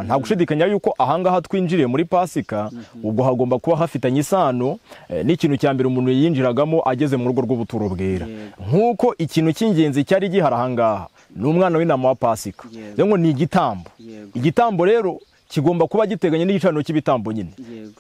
nta gushidikanya yuko ahangaha twinjiriye muri Pasika ubwo hagomba kuba hafitanye isano n'ikintu cya mbere umuntu yinjiragamo ageze mu rugo rw'ubuturo bwera nkuko ikintu cy'ingenzi cyari gihara ahangaha n'umwana w'intama wa Pasika ngo ni igitambo rero kigomba kuba giteganye n'igicaniro cy'ibitambo nyine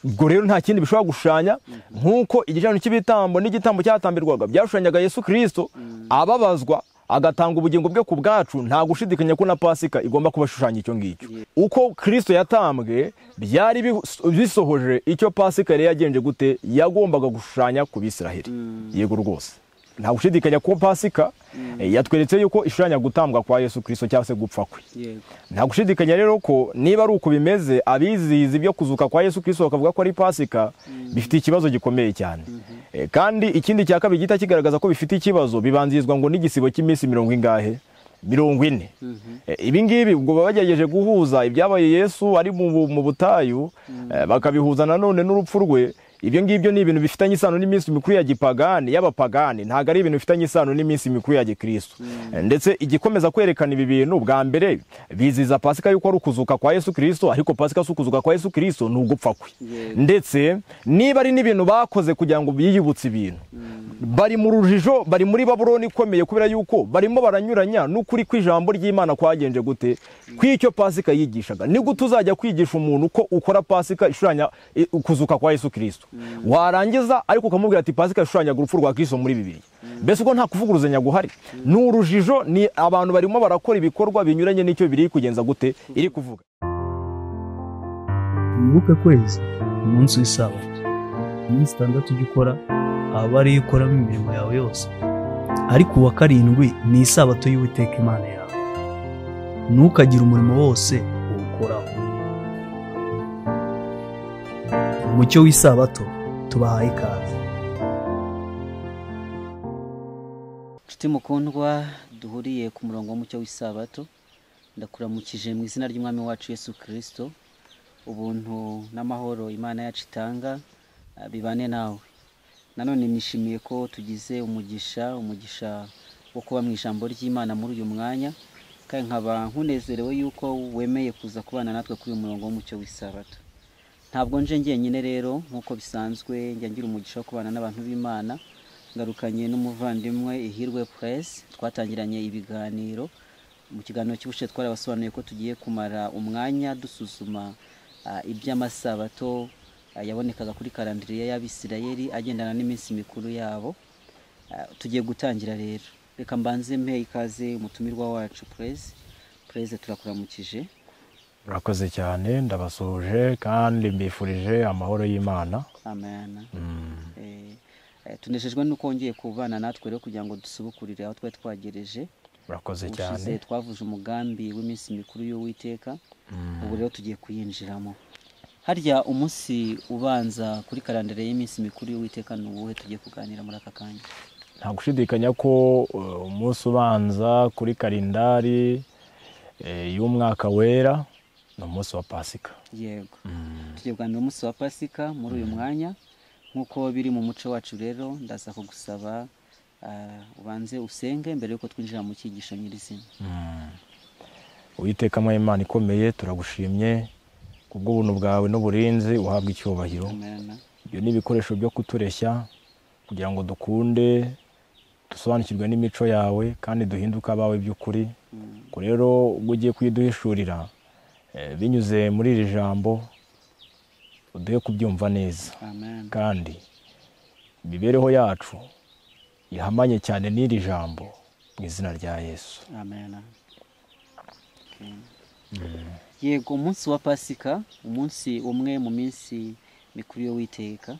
ubwo rero nta kindi bishobora gushanya nkuko igicaniro cy'ibitambo n'igitambo cyatambirwaga byashushanyaga Yesu Kristo ababazwa agatanga ubugingo bwe ku bwacu nta gushidikanya ko na Pasika igomba kubashushanya icyo ngicyo uko Kristo yatambwe byari bisohoje icyo Pasika yari yagenje gute yagombaga gushushanya ku Bisiraheli yego rwose nta gushidikanya ko Pasika yatweretse yuko ishushanya gutambwa kwa Yesu Kristo cyangwa se gupfa kwe nta gushidikanya rero ko niba ari uko bimeze abizihiza ibyo kuzuka kwa Yesu Kristo bakavuga ko ari Pasika bifite ikibazo gikomeye cyane kandi ikindi cya kabiri gita kigaragaza ko bifite ikibazo bibanzirizwa ngo n'igisibo cy'iminsi 40 ibi ngibi ubwo babagerageje guhuza ibyabaye Yesu ari mu butayu bakabihuza nanone n'urupfu rwe ibyo ngibyo ni ibintu bifitanye isano n'iminsi mikuru ya gipagani y'abapagani ntago ari ibintu bifitanye isano n'iminsi mikuru ya Gikristo ndetse igikomeza kwerekana ibi bintu bwa mbere biziza Pasika yuko ari ukuzuka kwa Yesu Kristo ariko Pasika si ukuzuka kwa Yesu Kristo ni ugupfa kwe ndetse niba ari n'ibintu bakoze kugira ngo biyibutse ibintu bari mu rujijo bari muri Babuloni ikomeye kubera yuko barimo baranyuranya n'ukuri kw'ijambo ry'Imana kwagenje gute kw'icyo Pasika yigishaga ni gute uzajya kwigisha umuntu ko ukora Pasika ishuranya ukuzuka kwa Yesu Kristo warangiza ariko ukamubwira ati Pasika ishuranya urupfu rwa Kristo muri Bibiliya mbese uko nta kuvuguruzanya guhari n'urujijo ni abantu barimo barakora ibikorwa binyuranye n'icyo biri kugenza gute iri kuvuga Wibuke kwezi umunsi w'isabato iminsi 6 ugikora aba ari ikoramo imirimo yawe yose ariko uwa karindwi ni isabato y'Uwiteka Imana yawe ntukagira umurimo wose uwukoraho umucyo w'isabato tubahaye ikaze nshuti mukundwa duhuriye ku murongo w'umucyo w'isabato ndakuramukije mu izina ry'Umwami wacu Yesu Kristo ubuntu n'amahoro Imana yacu itanga bibane nawe nanone nishimiye ko tugize umugisha wo kuba mu ijambo ry'Imana muri uyu mwanya kandi nkaba nkunezerewe yuko wemeye kuza kubana natwe kuri uyu murongo w'umucyo w'isabato ntabwo nje ngenyine rero nkuko bisanzwe njya ngira umugisha wo kubana n'abantu b'Imana ngarukanye n'umuvandimwe Ihirwe Press twatangiranye ibiganiro mu kiganiro cy'ubushe twarabasobanuye ko tugiye kumara umwanya dusuzuma iby'amasabato yabonekaga kuri kalendariya y'Abisirayeli agendana n'iminsi mikuru yabo tugiye gutangira rero reka mbanze mpe ikaze umutumirwa wacu Press turakuramukije urakoze cyane ndabasuhuje kandi mbifurije amahoro y'Imana amen tunejejwe nuko ngiye kubana natwe rero kugira ngo dusubukurire aho twari twagereje urakoze cyane twavuje umugambi w'iminsi mikuru y'Uwiteka ubu rero tugiye kuyinjiramo harya umunsi ubanza kuri kalendariya y'iminsi mikuru y'Uwiteka n'ubuhe tugiye kuganira muri aka kanya nta gushidikanya ko umunsi ubanza kuri kalendari y'umwaka wera ni umunsi wa Pasika yego tugiye kuganira umunsi wa Pasika muri uyu mwanya nkuko biri mu muco wacu rero ndaza kugusaba ubanze usenge mbere yuko twinjira mu cyigisho nyirizina Uwiteka Imana ikomeye turagushimye kubw'ubuntu bwawe n'uburinzi uhabwa icyubahiro ibyo ni ibikoresho byo kutureshya kugira ngo dukunde dusobanukirwe n'imico yawe kandi duhinduke abawe by'ukuri ko rero ubwo ugiye kwiduhishurira binyuze muri iri jambo uduhe kubyumva neza kandi imibereho yacu ihamanye cyane n'iri jambo mu izina rya Yesu amen yego umunsi wa Pasika umunsi umwe mu minsi mikuru y'Uwiteka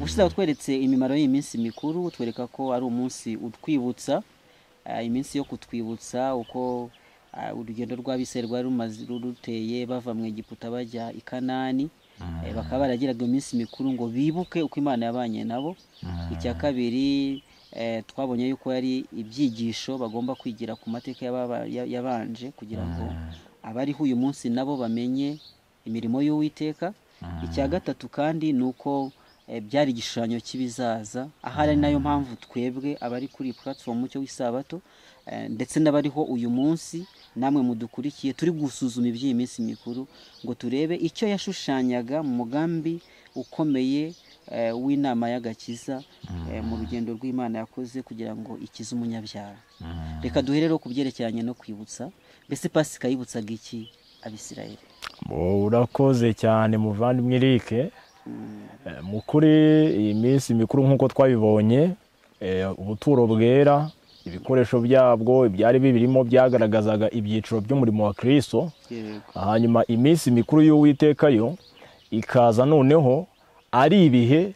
ushize tweretse imimaro y'iminsi mikuru twereka ko ari umunsi utwibutsa iminsi yo kutwibutsa uko urugendo rw'Abisirayeli rwari ruteye bava mu Egiputa bajya i Kanani bakaba baragiraga iminsi mikuru ngo bibuke uko Imana yabanye nabo icya kabiri twabonye yuko yari ibyigisho bagomba kwigira ku mateka yabanje kugira ngo abariho uyu munsi nabo bamenye imirimo y'Uwiteka icya gatatu kandi nuko byari igishushanyo cy'ibizaza, ahari ari nayo mpamvu twebwe abari kuri platform Umucyo w'Isabato ndetse n'abariho uyu munsi namwe mudukurikiye turi gusuzuma iby'iyi minsi mikuru ngo turebe icyo yashushanyaga mu mugambi ukomeye w'inama y'agakiza mu rugendo rw'Imana yakoze kugira ngo ikize umunyabyaha. Reka duhere rero ku byerekeranye no kwibutsa, mbese Pasika yibutsaga iki Abisirayeli? Urakoze cyane muvandimwe Eric. Mu kuri iyi minsi mikuru nk'uko twabibonye, ubuturo bwera, ibikoresho byabwo ibyari bibirimo byagaragazaga ibyiciro by'umurimo wa Kristo. Hanyuma iminsi mikuru y'Uwiteka yo ikaza noneho ari ibihe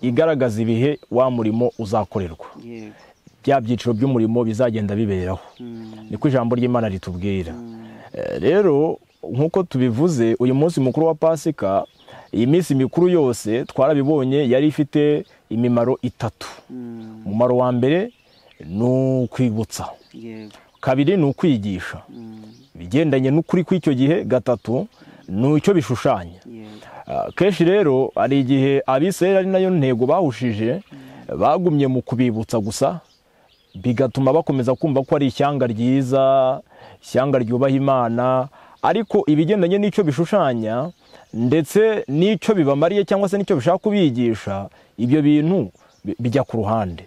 igaragaza ibihe wa murimo uzakorerwa, bya byiciro by'umurimo bizagenda biberaho. Niko ijambo ry'Imana ritubwira. Rero nk'uko tubivuze, uyu munsi mukuru wa Pasika, iyi minsi mikuru yose twarabibonye yari ifite imimaro itatu. Umumaro wa mbere ni ukwibutsa, kabiri ni ukwigisha bigendanye n'ukuri kw'icyo gihe, gatatu ni icyo bishushanya. Kenshi rero hari igihe Abisirayeli ari nayo ntego bahushije, bagumye mu kubibutsa gusa, bigatuma bakomeza kumva ko ari ishyanga ryiza, ishyanga ryubaha Imana, ariko ibigendanye n'icyo bishushanya ndetse n'icyo bibamariye cyangwa se n'icyo bishaka kubigisha, ibyo bintu bijya ku ruhande.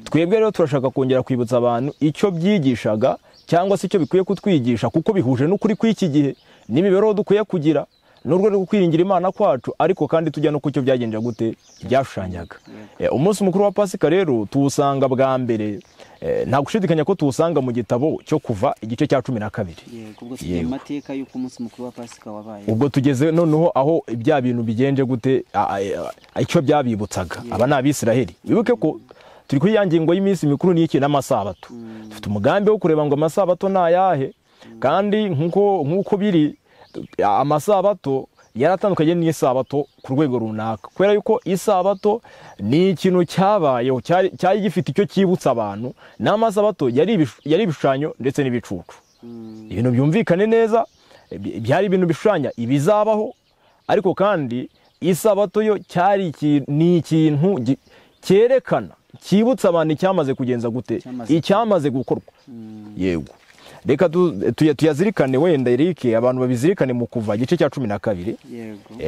Twebwe rero turashaka kongera kwibutsa abantu icyo byigishaga cyangwa se icyo bikwiye kutwigisha, kuko bihuje n'ukuri kw'iki gihe n'imibereho dukwiye kugira n'urwo rwo kwiringira Imana kwacu, ariko kandi tujya no ku cyo byagendaga gute byashushanyaga. Umunsi mukuru wa Pasika rero tuwusanga bwa mbere, nta gushidikanya ko tuwusanga mu gitabo cyo Kuva igice cya 12. Ubwo tugiye mu mateka y'uko umunsi mukuru wa Pasika wabaye. Ubwo tugeze noneho aho ibya bintu bigenje gute, icyo byabibutsaga aba ni Abisirayeli. Wibuke ko turi kuri ya ngingo y'iminsi mikuru n'iki n'amasabato. Dufite umugambi wo kureba ngo amasabato ni ayahe, kandi nk'uko biri amasabato yaratandukanye n'isabato ku rwego runaka, kubera yuko isabato ni ikintu cyabayeho cyari gifite icyo cyibutsa abantu, n'amasabato yari ibishushanyo ndetse n'ibicucu. Ibintu byumvikane neza, byari ibintu bishushanya ibizabaho, ariko kandi isabato yo ni ikintu cyerekana, cyibutsa abantu icyamaze kugenza gute, icyamaze gukorwa. Yego, reka tuyazirikane wenda Eric, abantu babizirikane mu Kuva igice cya 12.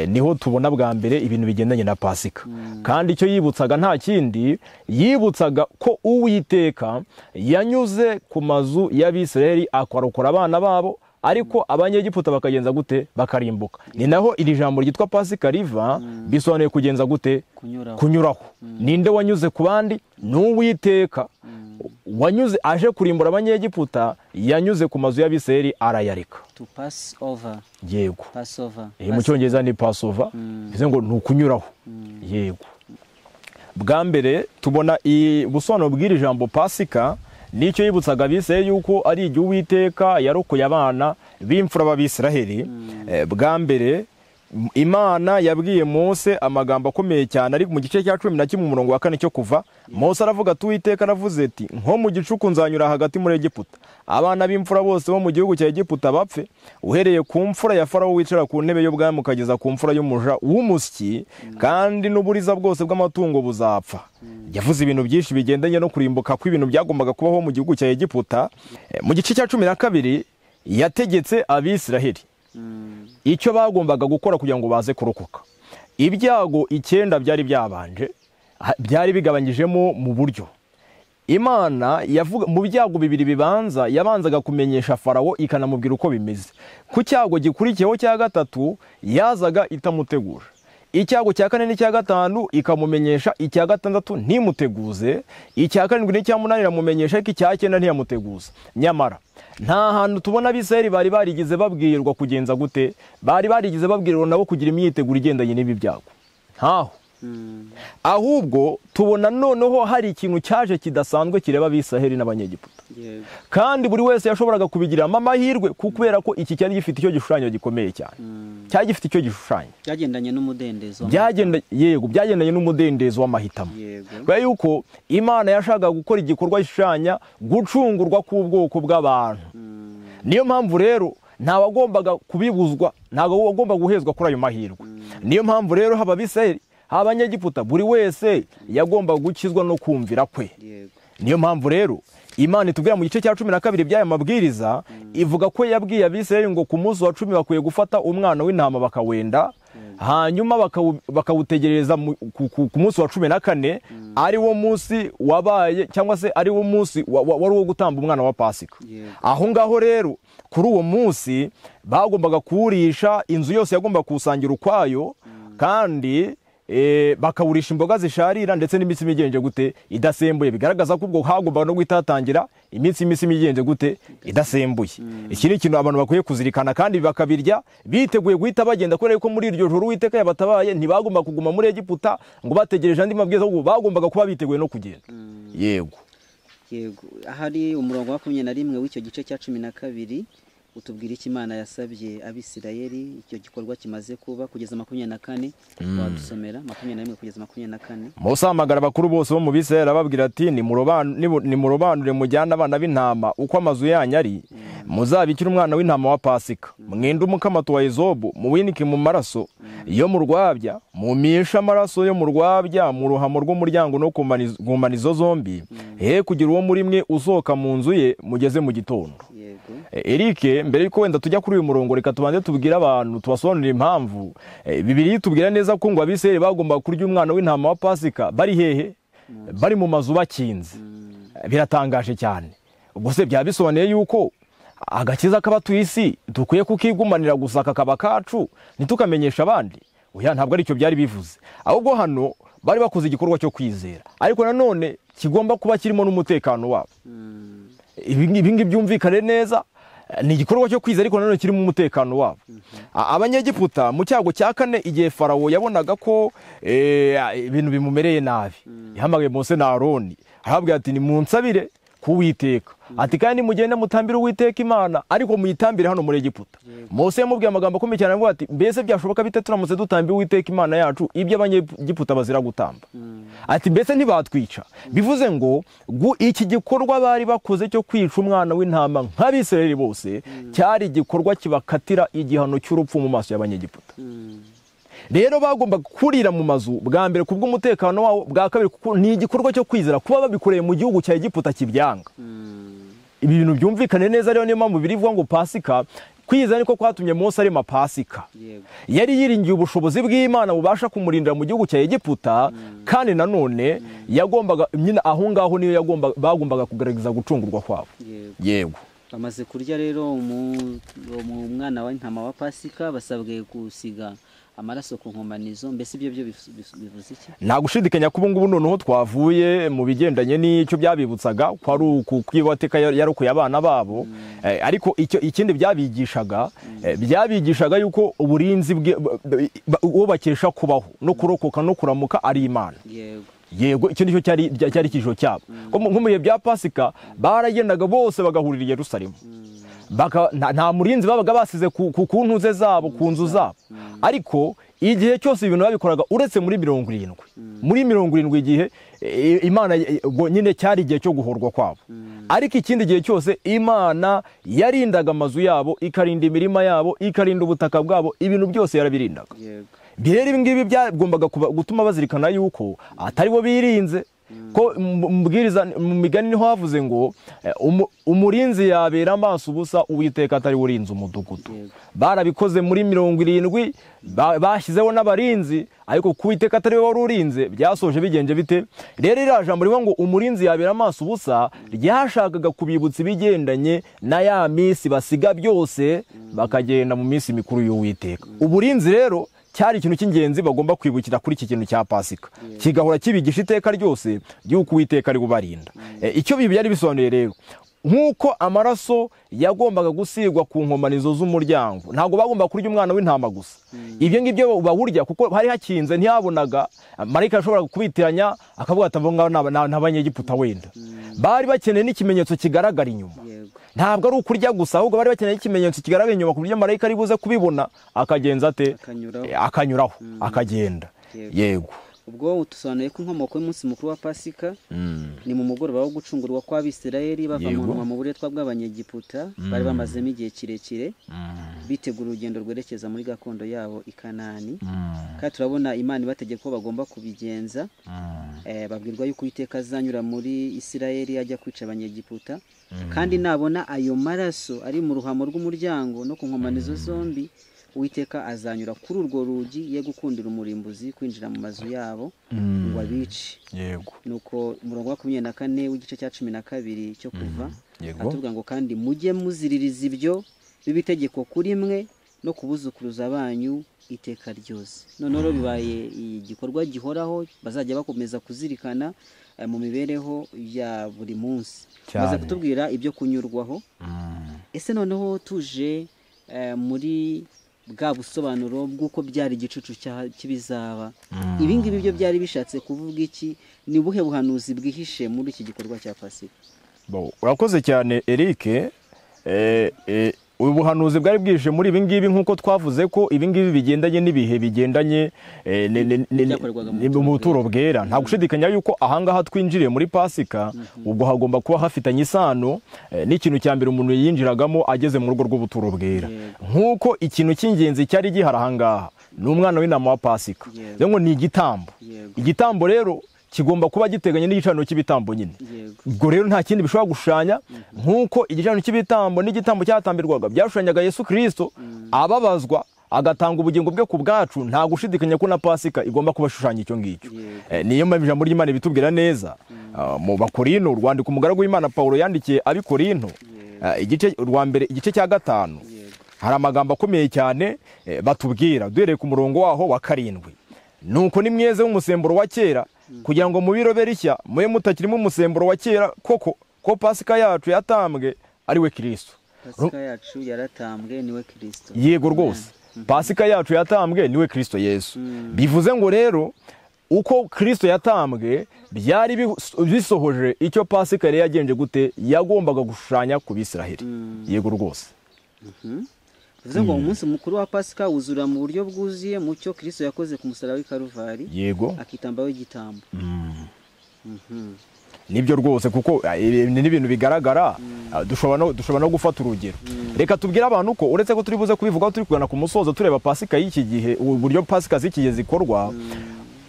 Niho tubona bwa mbere ibintu bigendanye na Pasika. Kandi icyo yibutsaga nta kindi, yibutsaga ko Uwiteka yanyuze ku mazu y'Abisirayeli akarokora abana babo, ariko Abanyegiputa bakagenza gute, bakarimbuka. Ni naho iri jambo ryitwa Pasika riva, bisobanuye kugenza gute, kunyuraho. Ninde wanyuze ku bandi? Ni Uwiteka wanyuze aje kurimbura Abanyegiputa, yanyuze ku mazu y'Abisirayeli arayareka. To pass over. Yego. Passover. Mu Cyongereza ni Passover, bivuze ngo ni ukunyuraho. Yego. Bwa mbere tubona ubusobanuro bw'iri jambo Pasika, nicyo yibutsaga Abisirayeli yuko ari igihe Uwiteka yarokoye abana b'imfura b'Abisirayeli. Bwa mbere Imana yabwiye Mose amagambo akomeye cyane ari mu gice cya 11 umurongo wa 4 cyo Kuva. Mose aravuga ati Uwiteka aravuze ati, nko mu gicuku nzanyura hagati muri Egiputa, abana b'imfura bose bo mu gihugu cya Egiputa bapfe, uhereye ku mfura ya Farawo wicara ku ntebe y'ubwami ukageza ku mfura y'umuja w'umusyi, kandi n'uburiza bwose bw'amatungo buzapfa. Yavuze ibintu byinshi bigendanye no kurimbuka kw'ibintu byagombaga kubaho mu gihugu cya Egiputa. Mu gice cya 12 yategetse Abisirayeli icyo bagombaga gukora kugira ngo baze kurokoka. Ibyago 9 byari byabanje, byari bigabanyijemo mu buryo. Imana yavuga mu byago bibiri bibanza, yabanzaga kumenyesha Farawo ikanamubwira uko bimeze. Ku cyago gikurikiyeho cya gatatu yazaga itamutegura. Icyago cya 4 n'icya 5 ikamumenyesha, icya 6 ntimuteguze, icya 7 n'icya 8 iramumenyesha, ariko icya 9 ntiyamuteguza. Nyamara nta hantu tubona Abisirayeli bari barigize babwirwa kugenza gute, bari barigize babwirwa nabo kugira imyiteguro igendanye n'ibi byago. Ntaho. Ahubwo tubona noneho hari ikintu cyaje kidasanzwe kireba Abisirayeli n'Abanyegiputa. Kandi buri wese yashoboraga kubigira amahirwe, kubera ko iki cyari gifite icyo gishushanyo gikomeye cyane. Cyari gifite icyo gishushanyo. Byagendanye n'umudendezo. Byagendanye n'umudendezo w'amahitamo. Kubera yuko Imana yashakaga gukora igikorwa gishushanyo, gucungurwa k'ubwoko bw'abantu. Niyo mpamvu rero nta wagombaga kubibuzwa, ntago wagomba guhezwa kuri ayo mahirwe. Niyo mpamvu rero haba Abisirayeli, abanyegiputa buri wese yagomba gukizwa no kumvira kwe. Niyo mpamvu rero Imana itubwira mu gice cya 12 by'aya mabwiriza ivuga ko yabwiye Abisirayeli ngo ku munsi wa 10 bakwiye gufata umwana w'intama bakawenda, hanyuma bakawutegereza ku munsi wa 14 ari wo munsi wabaye cyangwa se ari wo munsi wari wo gutamba umwana wa Pasika. Aho ngaho rero kuri uwo munsi bagombaga kuwurisha, inzu yose yagomba kusangira ukwayo, kandi bakawurisha imboga zisharira ndetse n'imitsi migenje gute idasembuye, bigaragaza ko ubwo hagomba no guitatangira imitsi migenje gute idasembuye. Iki ni ikintu abantu bakwiye kuzirikana kandi bakabirya biteguye guhita bagenda, kubera ko muri iryo joro Uwiteka yabatabaye ntibagomba kuguma muri Egiputa ngo bategereje andi mabwiriza, ahubwo bagombaga kuba biteguye no kugenda. Yego ahari umurongo wa 21 w'icyo gice cya 12 utubwira iki Imana yasabye Abisirayeli icyo gikorwa kimaze kuba kugeza 24. Wadusomera 21 kugeza 24. Mose amagara bakuru bose bo mu Bisirayeli ababwira ati nimurobanure mujyana abana b'intama uko amazu yanyu ari, muzabikira umwana w'intama wa Pasika, mwende umukamato wa Ezobu muwinike mu maraso yo mu rwabya, mumisha amaraso yo mu rwabya mu ruhamo rw'umuryango no kumanizo zombi, kugira uwo muri mwe usohoka mu nzu ye mugeze mu gitondo. Eric, mbere yuko wenda tujya kuri uyu murongo, reka tubanze tubwira abantu tubasobanurira impamvu Bibiliya itubwira neza ko ngo Abisirayeli bagomba kurya umwana w'intama wa Pasika bari hehe? Bari mu mazu bakinze. Biratangaje cyane. Ubwo se byabisobanuye yuko agakiza k'abatuye isi dukwiye kukigumanira gusa kakaba kacu nitukamenyesha abandi? Oya, ntabwo ari cyo byari bivuze. Ahubwo hano bari bakoze igikorwa cyo kwizera, ariko nanone kigomba kuba kirimo n'umutekano wabo. Ibingi byumvikane neza, ni igikorwa cyo kwiza ariko nanone kirimo umutekano wabo. Abanyegiputa mu cyago cya 4 igihe Farawo yabonaga ko ibintu bimumereye nabi, yahamagaye Mose na Aroni arababwira ati nimunsabire kuwiteka, ati kandi mugende mutambire Uwiteka Imana, ariko muyitambire hano muri Egiputa. Mose yamubwiye amagambo akomeye cyane avuga ati mbese byashoboka bite turamutse dutambire Uwiteka Imana yacu ibyo abanyegiputa bazira gutamba? Ati mbese ntibatwica? Bivuze ngo iki gikorwa bari bakoze cyo kwica umwana w'intama nk'Abisirayeli bose cyari igikorwa kibakatira igihano cy'urupfu mu maso y'abanyegiputa. Rero bagomba kurira mu mazu bwa mbere kubw'umutekano wabo, bwa kabiri kuko ni igikorwa cyo kwizera kuba babikoreye mu gihugu cya Egiputa kibyanga. Ibi bintu byumvikane neza rero, niyo mpamvu birivuga ngo Pasika kwizera niko kwatumye Mose arema Pasika. Yari yiringiye ubushobozi bw'Imana bubasha kumurindira mu gihugu cya Egiputa, kandi nanone yagombaga nyine aho ngaho niyo bagombaga kugaragaza gucungurwa kwabo. Yego bamaze kurya rero umwana w'intama wa Pasika basabwe gusiga amaraso ku nkomanizo. Mbese ibyo bivuze iki? Nta gushidikanya ko ubu ngubu noneho twavuye mu bigendanye n'icyo byabibutsaga ko ari ukwibateka yarokoye abana babo. Ariko ikindi byabigishaga yuko uburinzi uwo bakesha kubaho no kurokoka no kuramuka ari Imana. Yego icyo nicyo cyari kijo cyabo. Nko mu bihe bya Pasika baragendaga bose bagahurira i Yerusalemu, nta murinzi babaga basize ku ntuze zabo, ku nzu zabo. Ariko igihe cyose ibintu babikoraga uretse muri 70, muri 70 igihe Imana nyine cyari igihe cyo guhorwa kwabo. Ariko ikindi gihe cyose Imana yarindaga amazu yabo, ikarinda imirima yabo, ikarinda ubutaka bwabo, ibintu byose yarabirindaga. Birere ibingibi byagombaga gutuma bazirikana yuko atari bo birinze, ko mbwiriza mu migani niho havuze ngo umurinzi yabera amaso ubusa Uwiteka atari urinze umudugudu. Barabikoze muri 70, bashyizeho n'abarinzi, ariko Uwiteka atari we wari urinze, byasoje bigenje bite? Rero ira jambo rivuga ngo umurinzi yabera amaso ubusa ryashakaga kubibutsa ibigendanye na ya minsi basiga byose bakagenda mu minsi mikuru y'Uwiteka. Uburinzi rero cyari ikintu cy'ingenzi bagomba kwibukira kuri iki kintu cya Pasika, kigahora kibigisha iteka ryose y'uko Uwiteka ari bubarinda. Icyo bibi byari bisobanuye rero, nk'uko amaraso yagombaga gusigwa ku nkomanizo z'umuryango, ntabwo bagomba kurya umwana w'intama gusa. Ibyo ngibyo bawurya kuko hari hakinze, ntiyabonaga marayika ashobora kubitiranya akavuga ati abo n'abanyegiputa wenda. Bari bakeneye n'ikimenyetso kigaragara inyuma. Ntabwo ari ukurya gusa, ahubwo bari bakeneye ikimenyetso kigaragara inyuma ku buryo marayika ari buze kubibona akagenza ate? Akanyuraho akagenda. Yego ubwo tusobanuye ko inkomoko y'umunsi mukuru wa Pasika ni mu mugoroba wo gucungurwa kw'Abisirayeli bava mu buretwa bw'Abanyegiputa bari bamazemo igihe kirekire bitegura urugendo rwerekeza muri gakondo yabo i Kanani. Kandi turabona Imana ibategeka ko bagomba kubigenza, babwirwa yuko Uwiteka azanyura muri Isirayeli ajya kwica Abanyegiputa, kandi nabona ayo maraso ari mu ruhamo rw'umuryango no ku nkomanizo zombi, Uwiteka azanyura kuri urwo rugi ye gukundira umurimbuzi kwinjira mu mazu yabo ngo abice. Nuko umurongo wa 24 w'igice cya 12 cyo kuva atubwira ngo kandi mujye muziririza ibyo bibitegeko kuri mwe no kubuzukuruza banyu iteka ryose. Noneho bibaye igikorwa gihoraho bazajya bakomeza kuzirikana mu mibereho ya buri munsi. Baza kutubwira ibyo kunyurwaho. Ese noneho tuje muri bwa busobanuro bw'uko byari igicucu cy'ibizaba, ibi ngibi byo byari bishatse kuvuga iki? Ni buhe buhanuzi bwihishe muri iki gikorwa cya Pasika? Urakoze cyane Eric. Ubu buhanuzi bwari bwije muri ibi ngibi nk'uko twavuze ko ibi ngibi bigendanye n'ibihe bigendanye mu buturo bwera. Nta gushidikanya yuko ahangaha twinjiriye muri Pasika ubwo hagomba kuba hafitanye isano n'ikintu cya mbere umuntu yinjiragamo ageze mu rugo rw'ubuturo bwera. Nk'uko ikintu cy'ingenzi cyari gihari ahangaha ni umwana w'intama wa Pasika, ngo ni igitambo. Igitambo rero kigomba kuba giteganye n'igicaniro cy'ibitambo nyine. Ubwo rero nta kindi bishobora gushanya, nk'uko igicaniro cy'ibitambo n'igitambo cyatambirwaga byashushanyaga Yesu Kristo ababazwa agatanga ubugingo bwe ku bwacu. Nta gushidikanya ko na Pasika igomba kubashushanya icyo ngicyo. Niyo mpamvu ijambo ry'Imana bitubwira neza mu Bakorinto, urwandiko umugaragu w'Imana Pawulo yandikiye Abikorinto igice rwa mbere igice cya 5, hari amagambo akomeye cyane batubwira duhereye ku murongo waho wa 7. Nuko ni mweze w'umusemburo wa kera kugira ngo mubirobere ishya mwe mutakirimo umusemburo wa kera koko ko Pasika yacu yatambwe ari we Kristo. Pasika yacu yaratambwe ni we Kristo. Yego rwose. Pasika yacu yatambwe ni we Kristo Yesu. Bivuze ngo rero uko Kristo yatambwe byari bisohoje icyo Pasika yari yagenje gute yagombaga gushushanya ku Bisiraheli. Yego rwose. Bivuze ngo umunsi mukuru wa Pasika wuzura mu buryo bwuzuye mu cyo Kristo yakoze ku musaraba w'i Karuvari. Yego. Akitambaho igitambo. Nibyo rwose kuko ni ibintu bigaragara. Dushobora no gufata urugero. Reka tubwire abantu ko uretse ko turi buze kubivugaho turi kugana ku musozo tureba Pasika y'iki gihe, uburyo Pasika z'ikigihe zikorwa.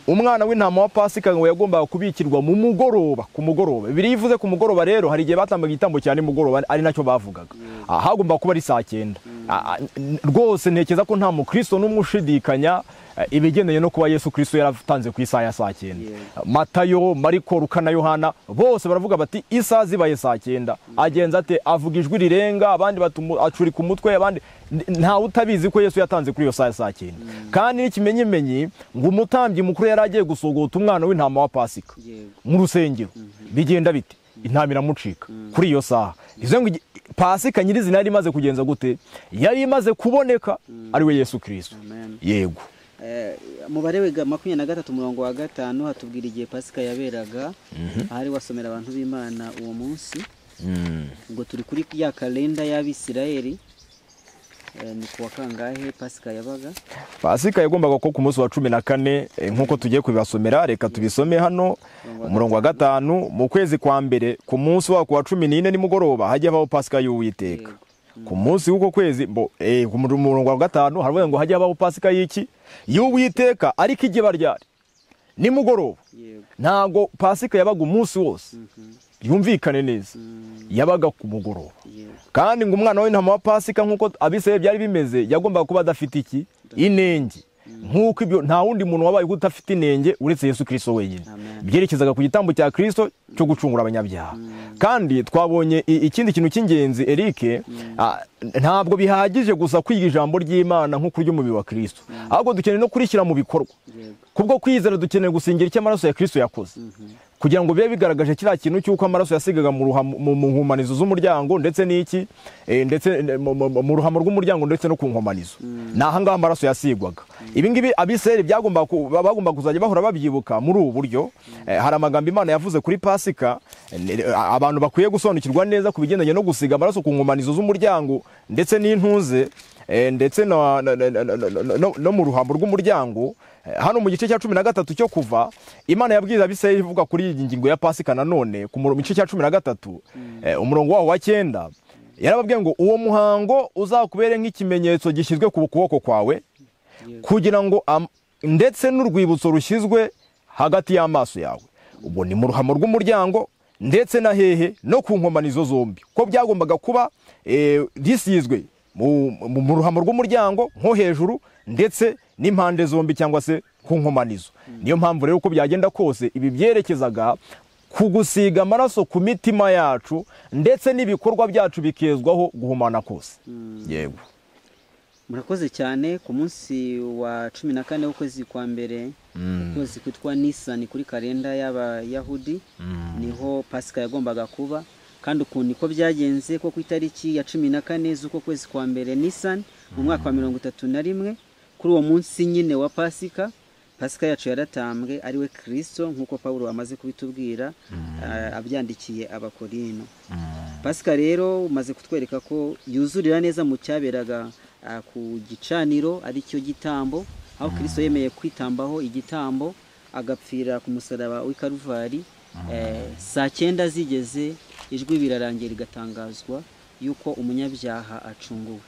Umwana w'intama wa Pasika ngo yagombaga kubikirwa mu mugoroba, ku mugoroba. Birivuze ku mugoroba rero hari igihe batambaga igitambo cyane mugoroba ari nacyo bavugaga. Hagomba kuba ari saa 9. Rwose ntekeza ko nta mukristo n'umwe ushidikanya ibigendanye no kuba Yesu Kristo yaratanze ku isaha ya saa 9. Matayo, Mariko, Luka na Yohana bose baravuga bati isaha zibaye saa 9 agenza ate, avuga ijwi rirenga, abandi acuri ku mutwe, abandi nta utabizi ko Yesu yatanze kuri iyo saa ya saa 9. Kandi n'ikimenyemenyi ngo umutambyi mukuru yaragiye gusogota umwana w'intama wa Pasika mu rusengero. Bigenda biti intama iramucika kuri iyo saha. Bivuze ngo Pasika nyirizina yari imaze kugenza gute, yari imaze kuboneka ari we Yesu Kristo. Yego. Mubare wa 23 umurongo wa 5 hatubwira igihe Pasika yaberaga, ahari wasomera abantu b'Imana uwo munsi. Ngo turi kuri ya kalenda y'Abisirayeli. Ni kuwa kangahe Pasika yabaga? Pasika yagombaga ko ku munsi wa 14 nkuko tugiye kubasomera. Reka tubisome hano umurongo wa 5 mu kwezi kwa mbere ku munsi wa 14 nimugoroba hajya habaho Pasika y'Uwiteka. Ku munsi w'uko kwezi ku murongo wa 5 haravuga ngo hajya habaho Pasika y'iki y'Uwiteka, ariko igihe baryari nimugoroba. Ntago Pasika yabaga umunsi wose, yumvikane neza, yabaga ku mugoroba. Kandi ngo umwana w'intama wa Pasika nkuko Abisirayeli byari bimeze yagombaga kuba adafite iki inenge. Nkuko ibyo nta wundi muntu wabaye gutafite inenge uretse Yesu Kristo wenyine. Byerekezaga ku gitambo cya Kristo cyo gucungura abanyabyaha. Kandi twabonye ikindi kintu cy'ingenzi Eric, ntabwo bihagije gusa kwiga ijambo ry'Imana nko kuryo umubiri wa Kristo, ahubwo dukeneye no kurishyira mu bikorwa. Kubwo kwizera dukeneye gusingira icyo amaraso ya Kristo yakoze, kugira ngo bibe bigaragaje kiriya kintu cy'uko amaraso yasigaga mu nkomanizo z'umuryango ndetse n'iki ndetse mu ruhamo rw'umuryango ndetse no ku nkomanizo. Naha ngaha amaraso yasigwaga. Ibi ngibi Abisirayeli bagomba kuzajya bahora babyibuka muri ubu buryo. Hari amagambo Imana yavuze kuri Pasika abantu bakwiye gusobanukirwa neza ku bigendanye no gusiga amaraso ku nkomanizo z'umuryango ndetse n'intuze. ndetse no mu ruhambo rw'umuryango. Hano mu gice cya 13 cyo kuva, Imana yabwiza Abisirayeli ivuga kuri iyi ngingo ya Pasika nanone ku gice cya 13 umurongo waho wa 9, yarababwiye ngo uwo muhango uzakubere nk'ikimenyetso gishyizwe ku kuboko kwawe, kugira ngo ndetse n'urwibutso rushyizwe hagati y'amaso yawe. Ubwo ni mu ruhamo rw'umuryango ndetse na hehe no ku nkomanizo zombi, ko byagombaga kuba risizwe mu ruhamo rw'umuryango nko hejuru ndetse n'impande zombi cyangwa se ku nkomanizo. Niyo mpamvu rero uko byagenda kose ibi byerekezaga ku gusiga amaraso ku mitima yacu ndetse n'ibikorwa byacu bikezwaho guhumana kose. Yego, murakoze cyane. Ku munsi wa 14 w'ukwezi kwa mbere, ukwezi kwitwa Nisan kuri kalenda y'Abayahudi, niho Pasika yagombaga kuba. Kandi ukuntu niko byagenze ko ku itariki ya 14 z'uko kwezi kwa mbere Nisan mu mwaka wa 31, kuri uwo munsi nyine wa Pasika, Pasika yacu yaratambwe ari we Kristo, nk'uko Paulo amaze kubitubwira abyandikiye Abakorino. Pasika rero umaze kutwereka ko yuzurira neza mu cyaberaga ku gicaniro, ari cyo gitambo, aho Kristo yemeye kwitambaho igitambo agapfira ku musaraba w'i Karuvari. Saa 9 zigeze, ijwi birarangira rigatangazwa yuko umunyabyaha acunguwe.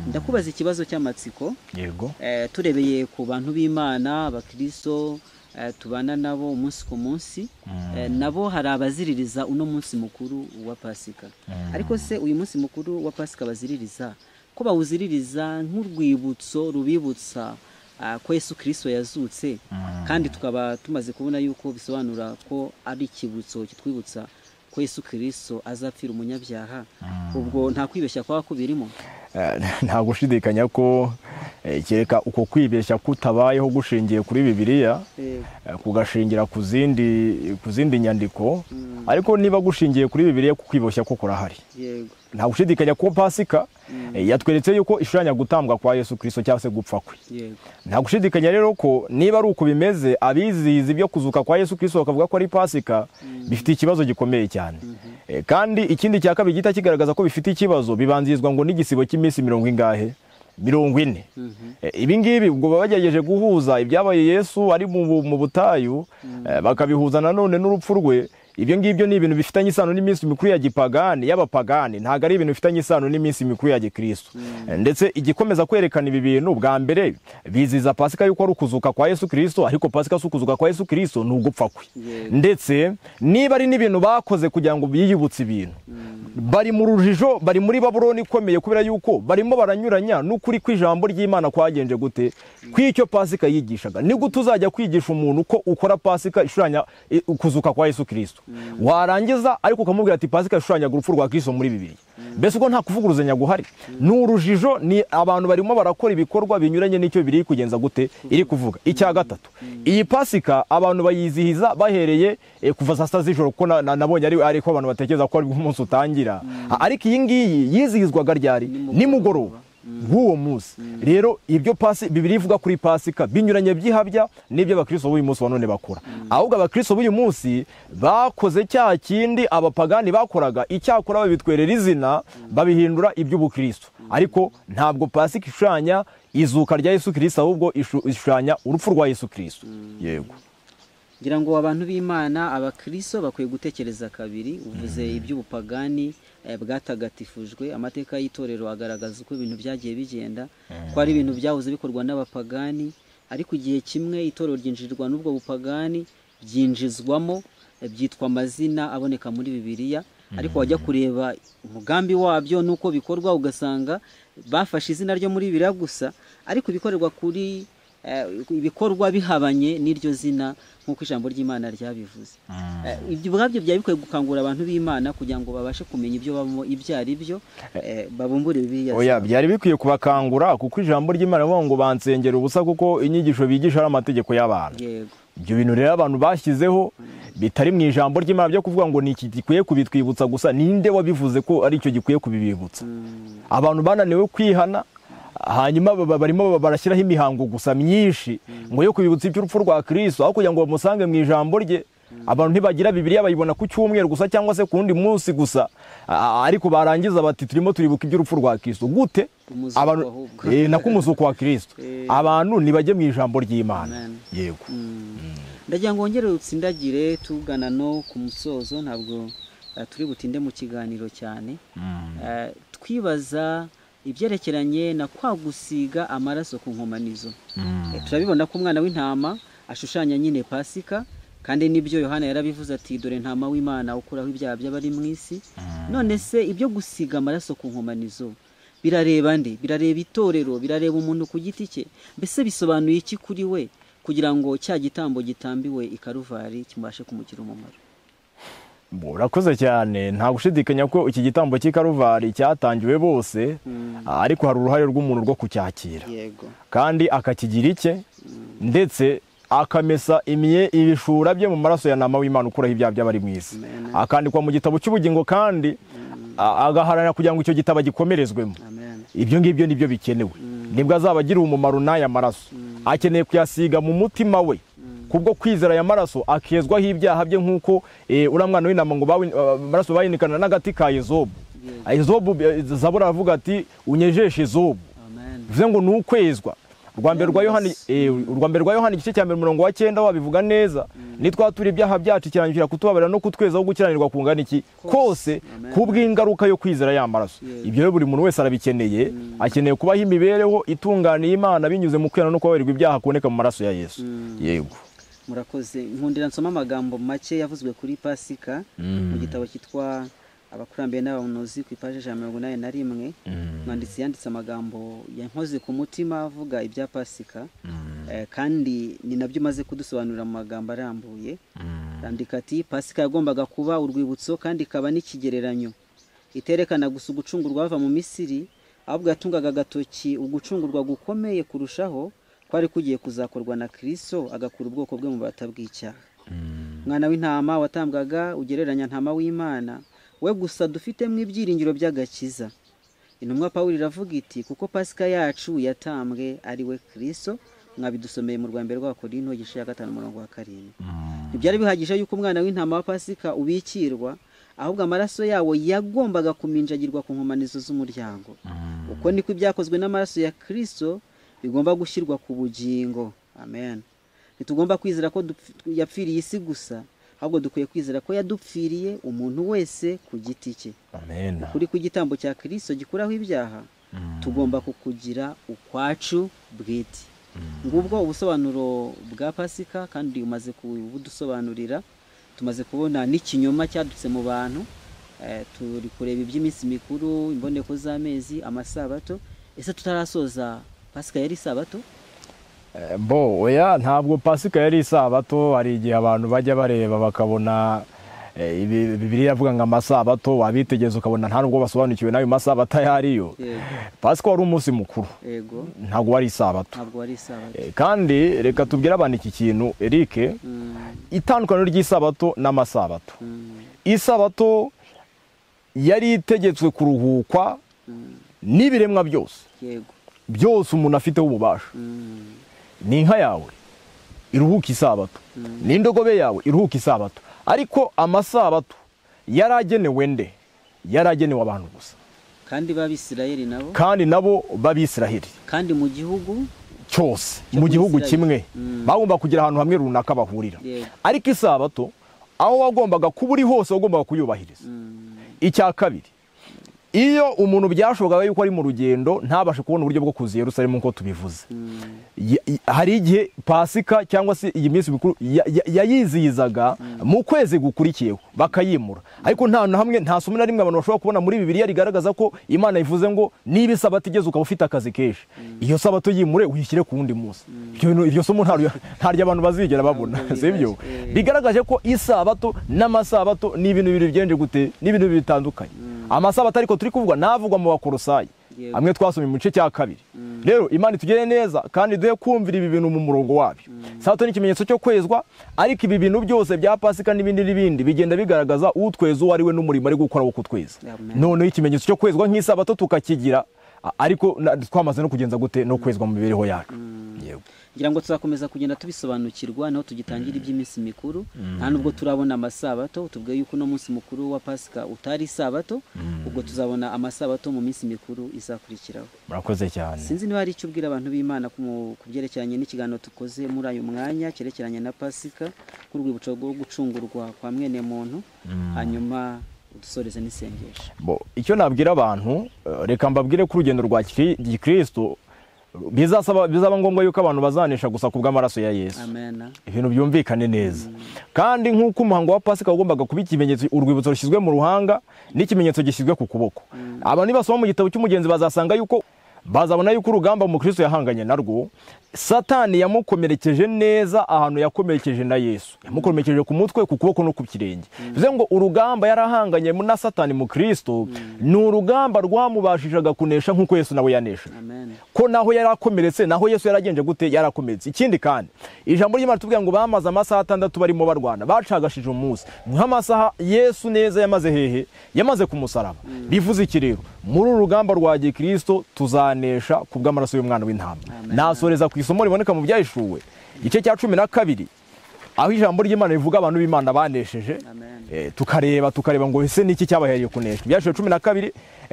Ndakubaza ikibazo cy'amatsiko. Yego. Turebeye ku bantu b'Imana, Abakristo tubana nabo umunsi ku munsi, nabo hari abaziririza uno munsi mukuru wa Pasika. Ariko se uyu munsi mukuru wa Pasika baziririza ko bawuziririza nk'urwibutso rubibutsa ko Yesu Kristo yazutse, kandi tukaba tumaze kubona yuko bisobanura ko ari ikibutso kitwibutsa ko Yesu Kristo azapfira umunyabyaha. Ubwo nta kwibeshya kwa kubirimo. Nta gushidikanya ko kereka uko kwibeshya kutabayeho gushingiye kuri Bibiliya, kugashingira ku zindi nyandiko. Ariko niba gushingiye kuri Bibiliya kukwiboshya ko kurahari. Yego. Nta gushidikanya ko Pasika yatweretse yuko ishuranya gutambwa kwa Yesu Kristo cyangwa se gupfa kwe. Yego. Nta gushidikanya rero ko niba ari uko bimeze, abizihiza ibyo kuzuka kwa Yesu Kristo bakavuga ko ari Pasika, bifite ikibazo gikomeye cyane. Kandi ikindi cya kabiri gita kigaragaza ko bifite ikibazo, bibanzizwa ngo n'igisibo cy'iminsi 40. Ibi ngibi ubwo babagerageje guhuza ibyabaye Yesu ari mu butayu, bakabihuza nanone n'urupfu rwe. Ibyo ngibyo ni ibintu bifitanye isano n'iminsi mikuru ya gipagani y'abapagani, ntago ari ibintu bifitanye isano n'iminsi mikuru ya Gikristo. Ndetse igikomeza kwerekana ibi bintu, bwa mbere biziza Pasika yuko ari ukuzuka kwa Yesu Kristo, ariko Pasika si ukuzuka kwa Yesu Kristo, ni ugupfa kwe. Ndetse niba ari n'ibintu bakoze kugira ngo biyibutse ibintu, bari mu rujijo, bari muri Babuloni ikomeye, kubera yuko barimo baranyuranya n'ukuri kw'ijambo ry'Imana kwagenje gute kw'icyo Pasika yigishaga. Ni gute uzajya kwigisha umuntu ko ukora Pasika ishuranya ukuzuka kwa Yesu Kristo, warangiza ariko ukamubwira ati Pasika ishuranya urupfu rwa Kristo muri Bibiliya? Mbese uko nta kuvuguruzanya guhari, n'urujijo, ni abantu barimo barakora ibikorwa binyuranye n'icyo biri kugenza gute iri kuvuga. Icya gatatu, iyi Pasika abantu bayizihiza bahereye kuva saa 7 z'ijoro, ko nabonye ariko abantu batekereza ko ari umunsi utangira. Ariko iyi ngiyi yizihizwaga ryari? Nimugoroba bw'uwo munsi. Rero ibyo Bibiliya ivuga kuri Pasika binyuranye by'ihabya n'ibyo Abakristo b'uyu munsi wanone bakora. Ahubwo Abakristo b'uyu munsi bakoze cya kindi abapagani bakoraga, icyakora babitwerera izina, babihindura iby'ubukristo. Ariko ntabwo Pasika ishuranya izuka rya Yesu Kristo, ahubwo ishuranya urupfu rwa Yesu Kristo. Yego. Ngira ngo abantu b'Imana, Abakristo bakwiye gutekereza kabiri. Uvuze iby'ubupagani bwatagatifujwe, amateka y'itorero agaragaza uko ibintu byagiye bigenda, ko ari ibintu byahoze bikorwa n'abapagani, ariko igihe kimwe itorero ryinjirirwa n'ubwo bupagani, byinjizwamo, byitwa amazina aboneka muri Bibiliya. Ariko wajya kureba umugambi wabyo nuko bikorwa, ugasanga bafashe izina ryo muri Bibiliya gusa, ariko bikorerwa kuri ibikorwa bihabanye n'iryo zina nk'uko ijambo ry'Imana ryabivuze. Ibyo ubwabyo byari bikwiye gukangura abantu b'Imana kugira ngo babashe kumenya ibyo babamo ibyo ari byo, babumbure Bibiliya. Oya, byari bikwiye kubakangura, kuko ijambo ry'Imana rivuga ngo bansengera ubusa, kuko inyigisho bigisha ari amategeko y'abantu. Yego. Ibyo bintu rero abantu bashyizeho bitari mu ijambo ry'Imana byo kuvuga ngo ni iki gikwiye kubitwibutsa gusa, ninde wabivuze ko ari cyo gikwiye kubibibutsa? Abantu bananiwe kwihana, hanyuma barimo barashyiraho imihango gusa myinshi ngo yo kubibutsa iby'urupfu rwa Kristo, aho kugira ngo bamusange mu ijambo rye. Abantu ntibagira Bibiliya, bayibona ku cyumweru gusa cyangwa se ku wundi munsi gusa, ariko barangiza bati turimo turibuka iby'urupfu rwa Kristo. Gute? nako umuzuko wa Kristo. Abantu nibajye mu ijambo ry'Imana. Yego. Ndagira ngo wongere utsindagire tugana no ku musozo, ntabwo turi butinde mu kiganiro cyane. Twibaza ibyerekeranye na kwa gusiga amaraso ku nkomanizo. Turabibona ko umwana w'intama ashushanya nyine Pasika, kandi nibyo Yohana yarabivuze ati dore ntama w'Imana ukuraho ibyaha by'abari mu isi. None se ibyo gusiga amaraso ku nkomanizo birareba nde? Birareba itorero, birareba umuntu ku giti cye? Mbese bisobanuye iki kuri we kugira ngo cya gitambo gitambiwe i Karuvari kimubashe kumukira umumaro? Urakoze cyane. Nta gushidikanya ko iki gitambo cy'i Karuvari cyatangiwe bose, ariko hari uruhare rw'umuntu rwo kucyakira kandi akakigira icye, ndetse akamesa ibishura bye mu maraso ya ntama w'Imana ukuraho ibyaha by'abari mu isi, akandikwa mu gitabo cy'ubugingo, kandi agaharanira kugira ngo icyo gitabo gikomerezwemo. Ibyo ngibyo nibyo bikenewe, nibwo azaba agira umumaro n'aya maraso. Akeneye kuyasiga mu mutima we kubwo kwizera aya maraso, akezwaho ibyaha bye, nk'uko uriya mwana w'intama ngo amaraso bayinikana n'agati ka Ezobu. Ezobu, Zaburi aravuga ati unyejeshe Ezobu, bivuze ngo ni ukwezwa. Urwa mbere rwa Yohana igice cya 9 wabivuga neza, nitwatura ibyaha byacu kirangira kutubabarira no kutwezaho gukiranirwa kungana iki kose kubw'ingaruka yo kwizera ya maraso. Ibyo rero buri muntu wese arabikeneye, akeneye kubaho imibereho itunganiye Imana binyuze mu kwera no kubabarirwa ibyaha kuboneka mu maraso ya Yesu. Yego. Murakoze. Nkundira nsoma amagambo make yavuzwe kuri Pasika mu gitabo cyitwa Abakurambere n'Abahanuzi ku ipaje 181. Mwanditsi yanditse amagambo yankoze ku mutima avuga ibya Pasika, kandi ni nabyo maze kudusobanurira mu magambo arambuye. Yandika ati Pasika yagombaga kuba urwibutso kandi ikaba n'ikigereranyo, iterekana gusa ugucungurwa bava mu Misiri, ahubwo yatungaga agatoki ugucungurwa gukomeye kurushaho kwari kugiye kuzakorwa na Kristo, agakura ubwoko bwe mu bata bw'icyaha. Mwana w'intama watambwaga ugereranya ntama w'Imana, we gusa dufitemo ibyiringiro by'agakiza. Intumwa Pawulo iravuga iti kuko Pasika yacu yatambwe ari we Kristo, mwabidusomeye mu Rwambere rwa Korinto igice ya 5:7. Ntibyari bihagije yuko umwana w'intama wa Pasika ubikirwa, ahubwo amaraso yawo yagombaga kuminjagirwa ku nkomanizo z'umuryango. Uko niko ibyakozwe n'amaraso ya Kristo bigomba gushyirwa ku bugingo. Amen. Ntitugomba kwizera ko yapfiriye isi gusa, ahubwo dukwiye kwizera ko yadupfiriye umuntu wese ku giti cye. Amen. Kuri ku gitambo cya Kristo gikuraho ibyaha, tugomba kukugira ukwacu bwite. Ngubwo ubusobanuro bwa Pasika, kandi umaze kubudusobanurira. Tumaze kubona n'ikinyoma cyadutse mu bantu, turi kureba iby'iminsi mikuru, imboneko z'amezi, amasabato. Ese tutarasoza Pasika yari isabato? Oya, ntabwo Pasika yari isabato. Hari igihe abantu bajya bareba bakabona Bibiliya yavuga ngo amasabato, wabitegeza ukabona nta nubwo basobanukiwe nayo masabato yariyo. Pasika wari umunsi mukuru, ntabwo wari isabato. Kandi reka tubwire abantu iki kintu, Eric, itandukaniro ry'isabato n'amasabato. Isabato yari itegetswe kuruhukwa n'ibiremwa byose, byose umuntu afiteho ububasha. Ni inka yawe iruhuka isabato, n'indogobe yawe iruhuka isabato. Ariko amasabato yaragenewe nde? Yaragenewe abantu gusa, kandi b'Abisirayeli nabo, kandi nabo b'Abisirayeli, kandi mu gihugu cyose, mu gihugu kimwe, bagomba kugira ahantu hamwe runaka bahurira. Ariko isabato aho wagombaga kuba uri hose wagombaga kuyubahiriza. Icya kabiri, iyo umuntu byashobokaga yuko ari mu rugendo ntabashe kubona uburyo bwo kuza i Yerusalemu nk'uko tubivuze, hari igihe Pasika cyangwa se iyi minsi mikuru yayizihizaga mu kwezi gukurikiyeho bakayimura. Ariko nta na hamwe, nta somo na rimwe abantu bashobora kubona muri Bibiliya rigaragaza ko Imana ivuze ngo niba isabato igeze ukaba ufite akazi kenshi, iyo sabato yimure uyishyire ku wundi munsi. Iryo somo ntaryo abantu bazigera babona, sibyo? Bigaragaje ko isabato n'amasabato ni ibintu bibiri byenje gute, ni ibintu bitandukanye. Amasabato ariko turi kuvuga navugwa mu Bakolosayi, amwe twasomye mu gice cya 2. Rero Imana itugire neza kandi duhe kumvira ibi bintu mu murongo wabyo. Sabato ni ikimenyetso cyo kwezwa, ariko ibi bintu byose bya Pasika n'ibindi bigenda bigaragaza utweza uwo ari we n'umurimo ari gukora wo kutweza. Noneho ikimenyetso cyo kwezwa nk'isabato tukakigira ariko twamaze no kugenza gute no kwezwa mu mibereho yacu. Yego, ngira ngo tuzakomeza kugenda tubisobanukirwa naho tugitangira iby'iminsi mikuru. Nta nubwo turabona amasabato, tubwiye yuko no munsi mukuru wa Pasika utari isabato, ubwo tuzabona amasabato mu minsi mikuru izakurikiraho. murakoze cyane. Sinzi niba hari icyo ubwira abantu b'Imana ku byerekeranye n'ikiganiro tukoze muri ayo mwanya cyerekeranye na Pasika, k'urwibutso rwo gucungurwa kwa mwene muntu, hanyuma udusoreze n'isengesho. Icyo nabwira abantu, reka mbabwire ko urugendo rwa Gikristo bizaba ngombwa yuko abantu bazanisha gusa ku bw'amaraso ya Yesu. Amen. Ibintu byumvikane neza. Kandi nk'uko umuhango wa Pasika ugombaga kuba ikimenyetso, urwibutso rushyizwe mu ruhanga n'ikimenyetso gishyizwe ku kuboko. Abantu nibasoma mu gitabo cy'umugenzi bazasanga yuko bazabona yuko urugamba mu Kristo yahanganye narwo, Satani yamukomerekeje neza ahantu yakomerekeje na Yesu. Yamukomerekeje ku mutwe, ku kuboko no ku kirenge. Bivuze ngo urugamba yarahanganye na Satani mu Kristo ni urugamba rwamubashishaga kunesha nk'uko Yesu nawe yanesha. Ko naho yarakomeretse, naho Yesu yaragenje gute, yarakomeretse. Ikindi kandi ijambo ry'Imana tubwira ngo bamaze amasaha 6 barimo barwana, bacagashije umunsi nk'amasaha Yesu neza yamaze hehe, yamaze ku musaraba. Bivuze iki rero? Muri urugamba rwa Gikristo tuzanesha ku bw'amaraso y'umwana w'intama. Nasoreza ku isomo riboneka mu Byahishuwe igice cya 12, aho ijambo ry'Imana rivuga abantu b'Imana banesheje. Tukareba ngo ese niki cyabahereye kunesha. Byahishuwe 12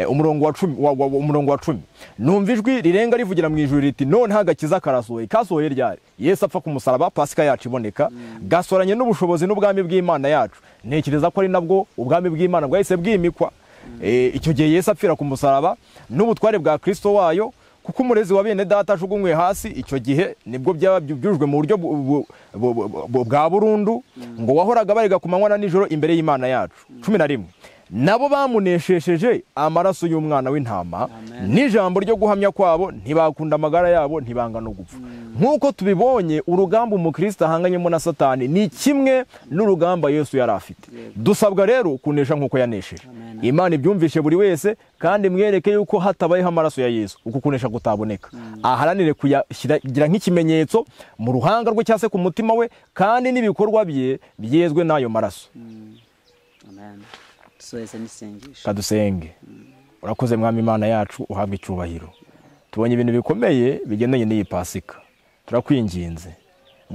umurongo wa 10, numva ijwi rirenga rivugira mu ijuru riti, none hagakiza karasohoye. Kasohoye ryari? Yesu apfa ku musaraba, Pasika yacu iboneka, gasoranye n'ubushobozi n'ubwami bw'Imana yacu. Ntekereza ko ari nabwo ubwami bw'Imana bwahise bwimikwa icyo gihe Yesu apfira ku musaraba, n'ubutware bwa Kristo wayo, kuko umurezi wa bene data ajugunywe hasi. Icyo gihe nibwo byaba byujwe mu buryo bwa burundu, ngo wahoraga bariga ku manywa na nijoro imbere y'Imana yacu. 11, nabo bamuneshesheje amaraso y'umwana w'intama n'ijambo ryo guhamya kwabo, ntibakunda amagara yabo, ntibanga no gupfa. Nk'uko tubibonye, urugamba umukristo ahanganyemo na Satani ni kimwe n'urugamba Yesu yari afite. Dusabwa rero kunesha nk'uko yanesheje. Imana ibyumvishe buri wese, kandi mwereke yuko hatabayeho amaraso ya Yesu uko kunesha kutaboneka. Aharanire kuyagira nk'ikimenyetso mu ruhanga rwe cyangwa se ku mutima we, kandi n'ibikorwa bye byezwe n'ayo maraso. Amen. Tusoheze n'isengesho. Kadusenge. Urakoze Mwami Imana yacu, uhabwe icyubahiro. Tubonye ibintu bikomeye bigendanye n'iyi Pasika. Turakwinginze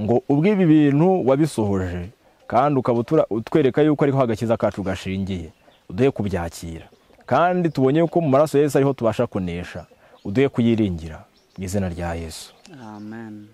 ngo ubwo ibi bintu wabisohoje, kandi ukabutura utwereka yuko ariko hagakiza kacu gashingiye, uduhe kubyakira. Kandi tubonye yuko mu maraso ya Yesu ariho tubasha kunesha, uduhe kuyiringira mu izina rya Yesu. Amen.